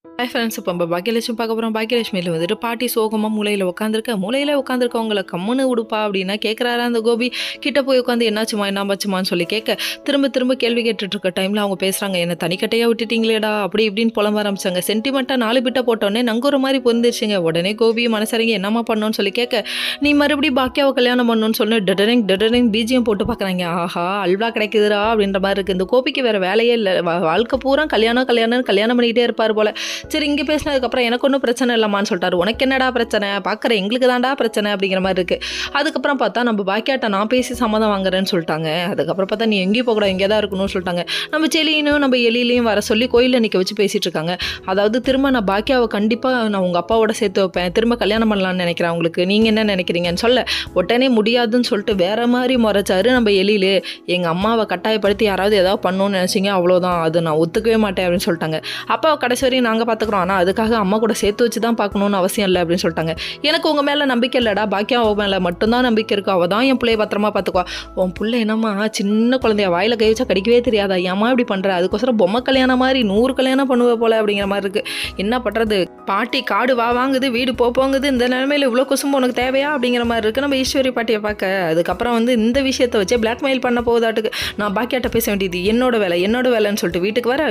Hi friends, இப்போ நம்ம பாக்கியலட்சுமி பார்க்க போகிறோம். பாக்கியலட்சுமியில் வந்துட்டு பாட்டி சோகமாக மூலையில் உட்காந்துருக்கவங்கள கம்முன்னு உடுப்பா அப்படின்னா கேட்குறாரா அந்த கோபி. கிட்ட போய் உட்காந்து என்னாச்சுமான்னு சொல்லி கேட்க, திரும்ப திரும்ப கேள்வி கேட்டுட்டு இருக்க டைமில் அவங்க பேசுகிறாங்க, என்ன தனிக்கட்டையாக விட்டுட்டீங்களேடா அப்படி இப்படின்னு புலம்ப ஆரம்பிச்சாங்க. சென்டிமெண்ட்டாக 4 பிட்டை போட்டோன்னே நங்குற மாதிரி பொருந்துருச்சுங்க. உடனே கோபி மனசரங்கி என்னம்மா பண்ணோன்னு சொல்லி கேட்க, நீ மறுபடியும் பாக்கியாவை கல்யாணம் பண்ணணும்னு சொல்லி டடரிங் பிஜிஎம் போட்டு பார்க்குறாங்க. ஆஹா, அல்வா கிடைக்குதுடா அப்படின்ற மாதிரி இருக்குது. இந்த கோபிக்கு வேறு வேலையே இல்லை, வாழ்க்கை பூரா கல்யாணம் பண்ணிக்கிட்டே இருப்பார் போல. சரி, இங்கே பேசினதுக்கப்புறம் எனக்கு ஒன்றும் பிரச்சனை இல்லைம்மான்னு சொல்லிட்டாரு. உனக்கு என்னடா பிரச்சனை, பார்க்குற எங்களுக்கு தான்டா பிரச்சனை அப்படிங்கிற மாதிரி இருக்குது. அதுக்கப்புறம் பார்த்தா நம்ம பாக்கியாட்ட நான் பேசி சம்மதம் வாங்குறேன்னு சொல்லிட்டாங்க. அதுக்கப்புறம் பார்த்தா நீ எங்கேயும் போகக்கூடாது, இங்கே தான் இருக்கணும்னு சொல்லிட்டாங்க. நம்ம செலியனும் நம்ம எலியிலையும் வர சொல்லி கோயிலில் நிற்க வச்சு பேசிகிட்டு இருக்காங்க. அதாவது திரும்ப நான் பாக்கியாவை கண்டிப்பாக நான் உங்கள் அப்பாவோட சேர்த்து வைப்பேன், திரும்ப கல்யாணம் பண்ணலான்னு நினைக்கிறேன், உங்களுக்கு நீங்கள் என்ன நினைக்கிறீங்கன்னு சொல்ல, உடனே முடியாதுன்னு சொல்லிட்டு வேறு மாதிரி முறைச்சாரு நம்ம எலியிலே. எங்கள் அம்மாவை கட்டாயப்படுத்தி யாராவது ஏதாவது பண்ணணும்னு நினச்சிங்க அவ்வளோதான், அது நான் ஒத்துக்கவே மாட்டேன் அப்படின்னு சொல்லிட்டாங்க. அப்பாவை கடைசி வரையும் நாங்கள் பார்த்துக்குறோம், ஆனால் அதுக்காக அம்மா கூட சேர்த்து வச்சு தான் பார்க்கணுன்னு அவசியம் இல்லை அப்படின்னு சொல்லிட்டாங்க. எனக்கு உங்கள் மேலே நம்பிக்கை இல்லைடா, பாக்கியா அவன் மேலே மட்டும்தான் நம்பிக்கை இருக்கும், அவள் தான் என் பிள்ளைய பத்திரமா பார்த்துக்குவா. உன் பிள்ளை என்னம்மா சின்ன குழந்தைய வாயில் கை வச்சா கடிக்கவே தெரியாதா, ஏம்மா இப்படி பண்ணுற, அதுக்கோசரம் பொம்மை கல்யாணம் மாதிரி 100 கல்யாணம் பண்ணுவேன் போல அப்படிங்கிற மாதிரி இருக்குது. என்ன பண்ணுறது, பாட்டி காடு வாங்குது, வீடு போங்குது, இந்த நிலைமையில் இவ்வளோ குசும்பு உனக்கு தேவையா அப்படிங்கிற மாதிரி இருக்குது நம்ம ஈஸ்வரி பாட்டியை பார்க்க. அதுக்கப்புறம் இந்த விஷயத்தை வச்சே பிளாக்மெயில் பண்ண போகுதாட்டுக்கு. நான் பாக்கியாட்ட பேச வேண்டியது என்னோட வேலைன்னு சொல்லிட்டு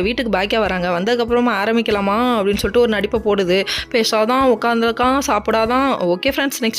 வீட்டுக்கு பாக்கியா வராங்க. வந்ததுக்கப்புறமா ஆரம்பிக்கலாமா அப்படின்னு சொல்லிட்டு ஒரு நடிப்பை போடுது. பேசாதான் உட்காந்துருக்கான், சாப்பிடாதான். Okay friends, next